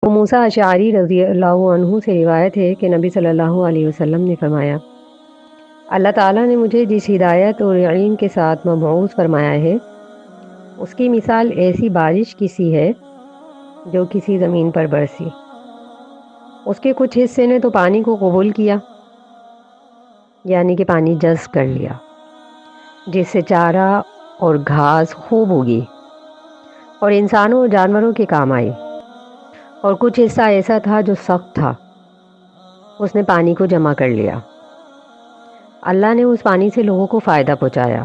ابو موسیٰ اشعری رضی اللہ عنہ سے روایت ہے کہ نبی صلی اللہ علیہ وسلم نے فرمایا، اللہ تعالیٰ نے مجھے جس ہدایت اور علم کے ساتھ مبعوث فرمایا ہے اس کی مثال ایسی بارش کی سی ہے جو کسی زمین پر برسی۔ اس کے کچھ حصے نے تو پانی کو قبول کیا، یعنی کہ پانی جذب کر لیا، جس سے چارہ اور گھاس خوب اگی اور انسانوں اور جانوروں کے کام آئی، اور کچھ حصہ ایسا تھا جو سخت تھا، اس نے پانی کو جمع کر لیا۔ اللہ نے اس پانی سے لوگوں کو فائدہ پہنچایا،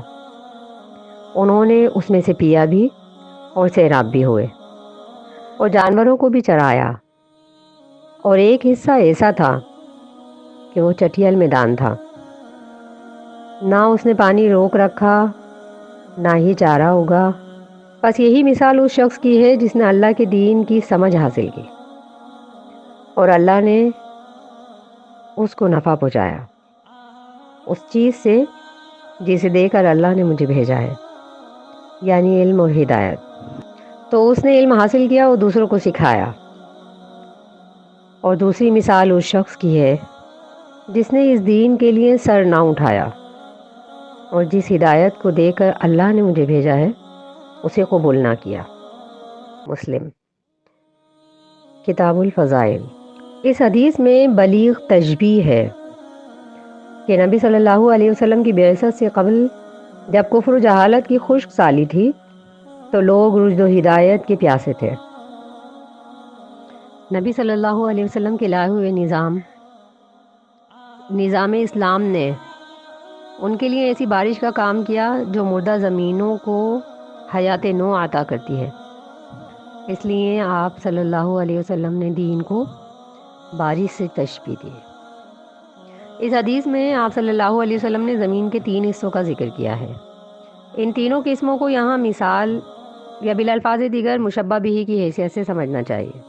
انہوں نے اس میں سے پیا بھی اور سیراب بھی ہوئے، اور جانوروں کو بھی چرایا۔ اور ایک حصہ ایسا تھا کہ وہ چٹھیل میدان تھا، نہ اس نے پانی روک رکھا نہ ہی چارہ اگا۔ بس یہی مثال اس شخص کی ہے جس نے اللہ کے دین کی سمجھ حاصل کی اور اللہ نے اس کو نفع پہنچایا اس چیز سے جسے دے کر اللہ نے مجھے بھیجا ہے، یعنی علم اور ہدایت۔ تو اس نے علم حاصل کیا اور دوسروں کو سکھایا۔ اور دوسری مثال اس شخص کی ہے جس نے اس دین کے لیے سر نہ اٹھایا اور جس ہدایت کو دے کر اللہ نے مجھے بھیجا ہے اسے قبول نہ کیا۔ مسلم کتاب الفضائل۔ اس حدیث میں بلیغ تشبیہ ہے کہ نبی صلی اللہ علیہ وسلم کی بعثت سے قبل جب کفر و جہالت کی خشک سالی تھی تو لوگ رشد و ہدایت کے پیاسے تھے۔ نبی صلی اللہ علیہ وسلم کے لائے ہوئے نظام اسلام نے ان کے لیے ایسی بارش کا کام کیا جو مردہ زمینوں کو حیات نو عطا کرتی ہے۔ اس لیے آپ صلی اللہ علیہ وسلم نے دین کو بارش سے تشبیہ دی۔ اس حدیث میں آپ صلی اللہ علیہ وسلم نے زمین کے 3 حصوں کا ذکر کیا ہے۔ ان تینوں قسموں کو یہاں مثال یا بالالفاظ دیگر مشبہ بہ کی حیثیت سے سمجھنا چاہیے۔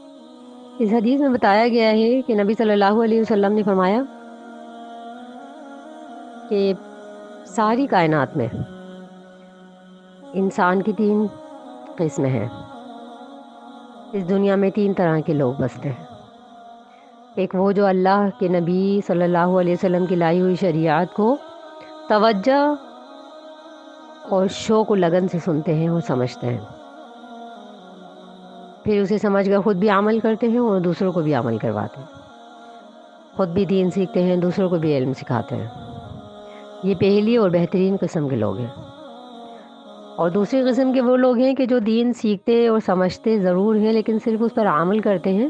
اس حدیث میں بتایا گیا ہے کہ نبی صلی اللہ علیہ وسلم نے فرمایا کہ ساری کائنات میں انسان کی 3 قسمیں ہیں۔ اس دنیا میں 3 طرح کے لوگ بستے ہیں۔ ایک وہ جو اللہ کے نبی صلی اللہ علیہ وسلم کی لائی ہوئی شریعت کو توجہ اور شوق و لگن سے سنتے ہیں اور سمجھتے ہیں، پھر اسے سمجھ کر خود بھی عمل کرتے ہیں اور دوسروں کو بھی عمل کرواتے ہیں، خود بھی دین سیکھتے ہیں، دوسروں کو بھی علم سکھاتے ہیں۔ یہ پہلی اور بہترین قسم کے لوگ ہیں۔ اور دوسری قسم کے وہ لوگ ہیں کہ جو دین سیکھتے اور سمجھتے ضرور ہیں لیکن صرف اس پر عمل کرتے ہیں